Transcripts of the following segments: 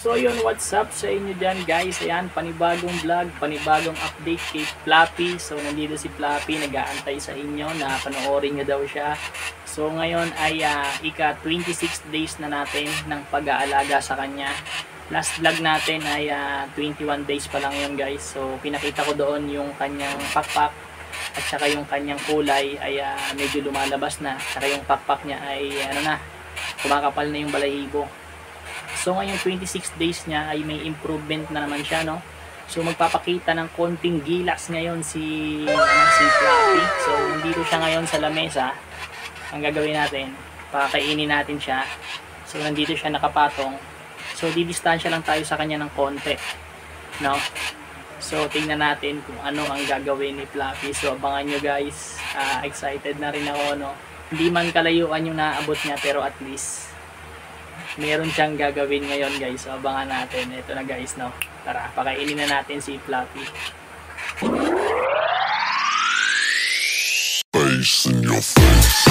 So yun, what's up sa inyo dyan guys? Ayan, panibagong vlog, panibagong update kay Fluffy. So nandito si Fluffy, nag-aantay sa inyo na panoorin nyo daw siya. So ngayon ay ika 26 days na natin ng pag-aalaga sa kanya. Last vlog natin ay 21 days pa lang yun guys. So pinakita ko doon yung kanyang pakpak at saka yung kanyang kulay ay medyo lumalabas na. Saka yung pakpak niya ay kumakapal na yung balahibo. So ngayong 26 days niya ay may improvement na naman siya, no? So magpapakita ng konting gilas ngayon si Fluffy. So nandito siya ngayon sa lamesa. Ang gagawin natin, pakakainin natin siya. So nandito siya nakapatong. So didistansya lang tayo sa kanya ng konti, no? So tingnan natin kung ano ang gagawin ni Fluffy. So abangan nyo guys. Excited na rin ako, no? Hindi man kalayuan yung naabot niya, pero at least meron siyang gagawin ngayon guys. So abangan natin. Ito na guys, no? Tara, pakainin na natin si Fluffy. Face in your face.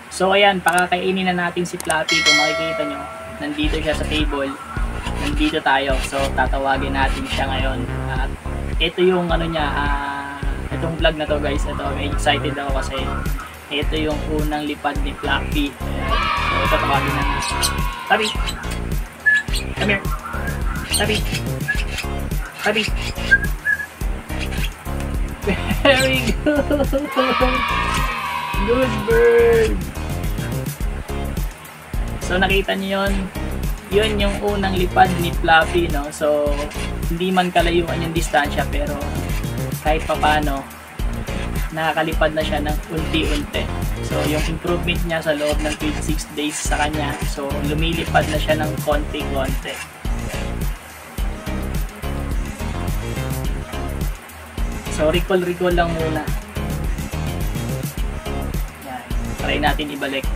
So ayan, pakakainin na natin si Fluffy. Kung makikita nyo, nandito siya sa table. Nandito tayo. So tatawagin natin siya ngayon. At ito yung itong vlog na to guys. Ito, excited ako kasi ito yung unang lipad ni Fluffy. So ito, tawagin na natin. Fluffy! Come here! Fluffy! Fluffy! Very good! Good bird! So nakita niyo yun yung unang lipad ni Fluffy, no? So hindi man kalayuan yung distansya, pero kahit papano nakakalipad na siya ng unti-unti. So yung improvement niya sa loob ng 26 days sa kanya, so lumilipad na siya ng konti-konti. So recall lang muna. Yan. Try natin ibalik.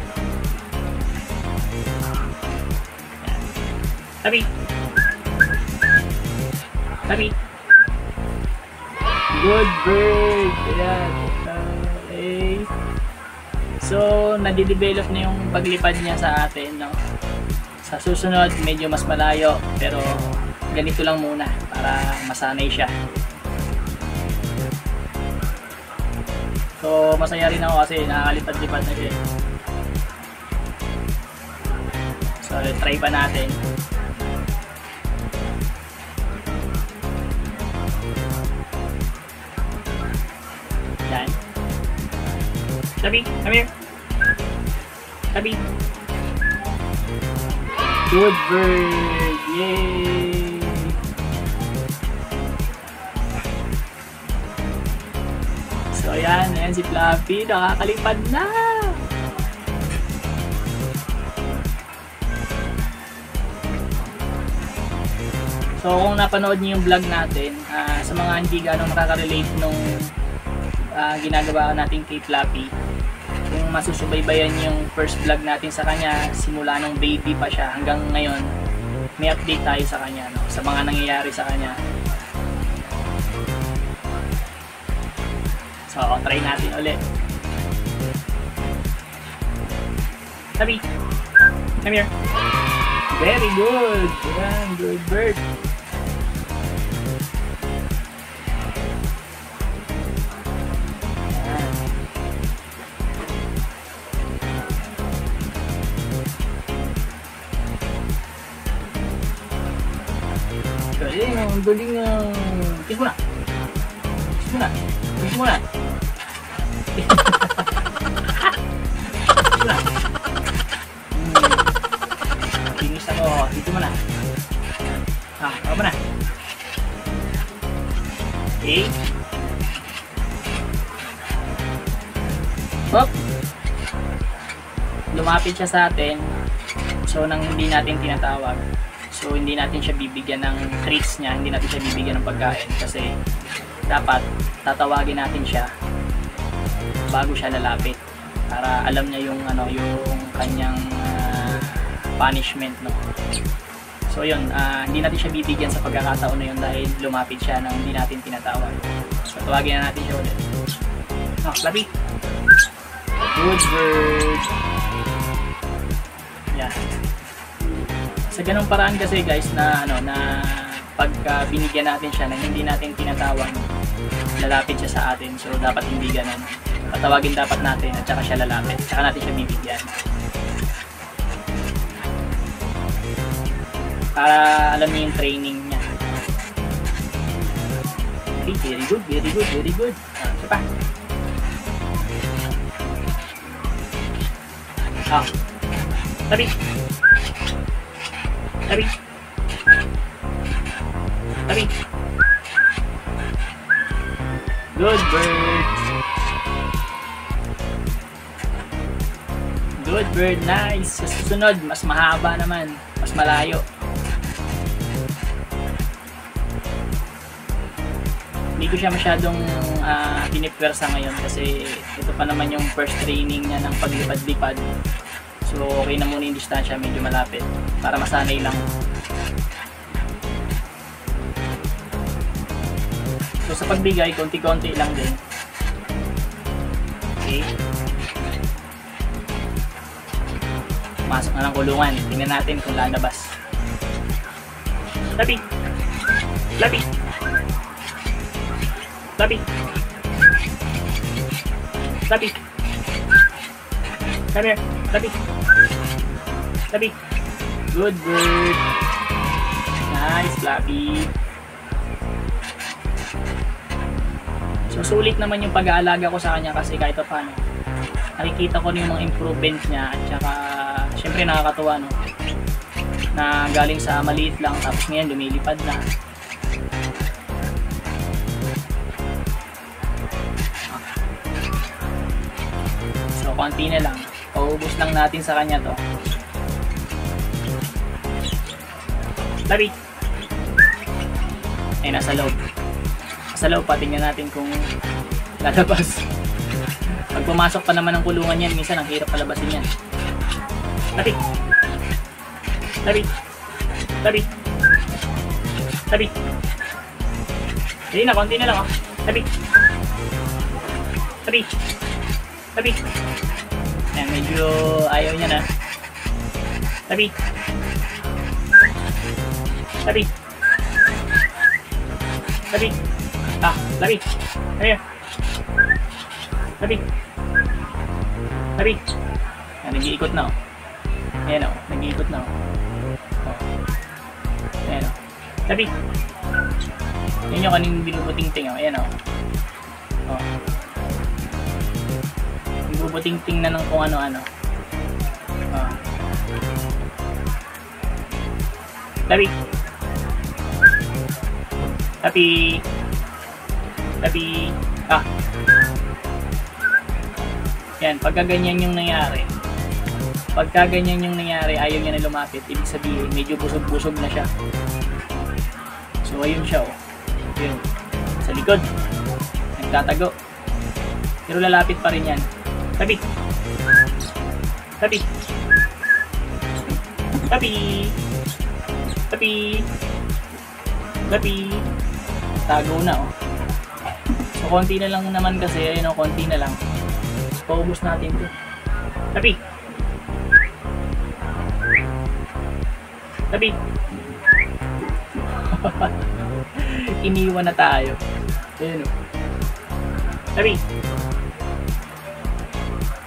Tabi! Tabi! Good bird! Ayan. Okay. So, nadidevelop na yung paglipad niya sa atin, no? Sa susunod, medyo mas malayo. Pero, ganito lang muna para masanay siya. So, masaya rin ako kasi nakakalipad-lipad na siya. So, try pa natin. Yan. Tabi, come here. Tabi. Good bird. Yay. So ayan si Fluffy, nakakalipad na. So kung napanood niyo yung vlog natin, sa mga hindi ganong makaka-relate nung ginagawa natin kay Fluffy, kung masusubaybayan yung first vlog natin sa kanya, simula nung baby pa siya hanggang ngayon, may update tayo sa kanya, no? Sa mga nangyayari sa kanya. So try natin ulit. Tabi, come here. Very good. Yan, good bird. Ang galing na. Kiss mo na. Kiss mo na. Kiss mo na. Kiss mo na. Kinis ako. Dito mo na. Ako mo na. Okay. Hop. Lumapit siya sa atin. So, nang hindi natin tinatawag. So hindi natin siya bibigyan ng treats niya, hindi natin siya bibigyan ng pagkain kasi dapat tatawagin natin siya bago siya lalapit para alam niya yung yung kanyang punishment, no. So yun, hindi natin siya bibigyan sa pagkakataon na yun dahil lumapit siya nang hindi natin tinatawag. Patawagin na natin siya ulit. Oh, Flappy. Good bird. Yan. Sa ganung paraan kasi guys na na pagka binigyan natin siya na hindi natin tinatawag, lalapit siya sa atin. So dapat hindi ganun. Patawagin dapat natin at saka siya lalapit. Saka natin siya bibigyan. Para alam niyo yung training niya. Okay, very good, very good, very good. Isa pa. Tabi. Tabi. Tabi. Good bird. Good bird, nice. Sa susunod, mas mahaba naman. Mas malayo. Hindi ko siya masyadong pinipwersa ngayon kasi ito pa naman yung first training niya ng paglipad-lipad. So okay na muna yung distansya, medyo malapit para masanay lang. So sa pagbigay, konti-konti lang din. Okay. Masok na ng kulungan. Tingnan natin kung lalabas. Tabi! Tabi! Tabi! Tabi! Come here! Tabi! Tabi! Good bird! Nice, Flappy! So sulit naman yung pag-aalaga ko sa kanya kasi kahit pa paano nakikita ko yung mga improvement niya at saka syempre nakakatuwa no na galing sa maliit lang tapos ngayon lumilipad na. So konti na lang, paubos lang natin sa kanya to. Tabi! Eh nasa loob. Sa loob pa, tingnan natin kung lalabas. Pag pumasok pa naman ng kulungan yan, minsan ang hirap palabasin yan. Tabi! Tabi! Tabi! Tabi! Hindi na, konti na lang oh. Tabi! Tabi! Tabi! Ayan, medyo ayaw niya na. Tabi! Tabi! Tabi! Tabi! Ayan! Tabi! Tabi! Ayan, nag-iikot na oh. Ayan oh, nag-iikot na oh. Ayan oh. Tabi! Yan yung kaning binubuting-ting oh. Ayan oh. Oh. Binubuting-ting na ng kung ano-ano. Oh. Tabi! Tabi! Tabi! Yan, pagka ganyan yung nangyari, ayaw niya na lumapit, ibig sabihin, medyo busog-busog na siya. So, ayun siya, oh. Yun. Sa likod, nagtatago. Pero lalapit pa rin yan. Tabi! Tabi! Tabi! Tabi! Tabi! Tago na, oh. So, konti na lang naman kasi, ayun, oh, konti na lang. Paubos natin ito. Tabi! Tabi! Iniwan na tayo. Ayun o. Tabi!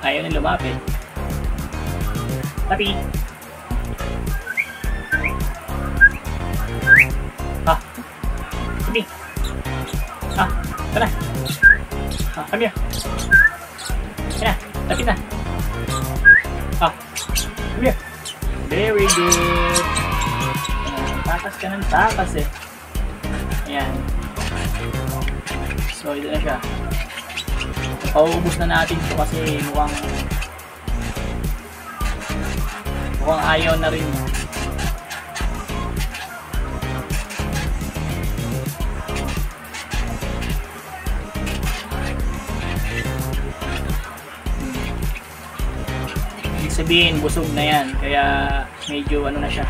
Ayaw na lumapit. Tabi! Tabi! Tara! Come here! Yan na, lapit na. Come here. Very good. Takas ka ng takas eh. Ayan. So, ito na siya. Pauubos na natin ito kasi mukhang ayaw na rin. Sabihin busog na yan kaya medyo ano na siya,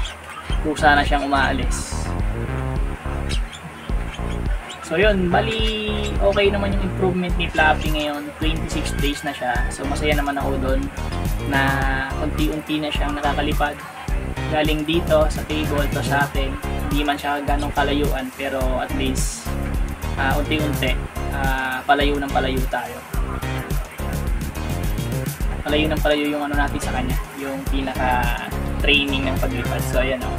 kusa na siyang umaalis. So yun, bali okay naman yung improvement ni Flappy ngayon. 26 days na siya. So masaya naman ako doon na unti-unti na siyang nakakalipad. Galing dito sa table to sa akin. Hindi man siya ganong kalayuan pero at least unti-unti palayo ng palayo tayo. Palayo ng palayo yung ano natin sa kanya. Yung pinaka training ng paglipad. So ayan o.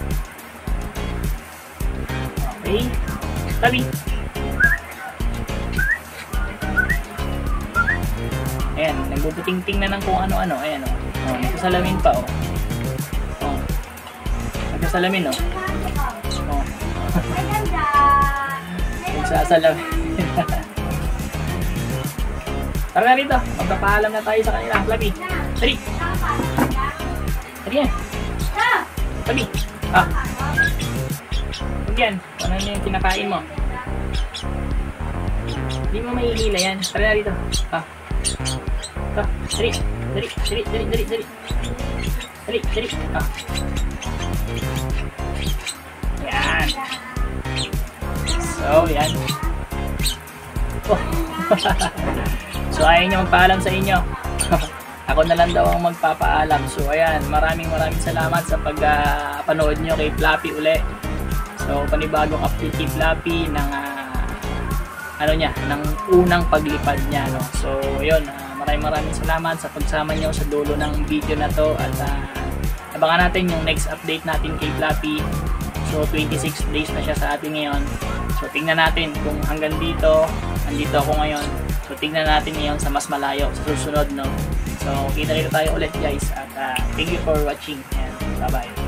Okay. Tabi. Ayan, nagbubuting-ting na ng kung ano-ano. Ayan o. Oh, nagsasalamin pa o. Oh. Nagsasalamin o. Oh. Nagsasalamin. Tara na rito. Magpapaalam na tayo sa kanila. Flappy. Tari. Tari yan. Tabi. Huwag yan. Ano yung kinakain mo? Hindi mo mahihila yan. Tara na rito. Dali. Dali. Dali. Dali. Dali. Dali. Dali. Dali. Yan. So, yan. Oh. So, ayaw niya magpaalam sa inyo. Ako na lang daw ang magpapaalam. So, ayan. Maraming salamat sa pagpanood nyo kay Flappy uli. So, panibagong update kay Flappy ng ng unang paglipad niya, no? So, yun, maraming salamat sa pagsama niyo sa dulo ng video na to at abangan natin yung next update natin kay Flappy. So, 26 days na siya sa atin ngayon. So, tingnan natin kung hanggang dito, andito ako ngayon. So, tingnan natin ngayon sa mas malayo, sa susunod, no? So, kita rin tayo ulit, guys. At thank you for watching. Bye-bye.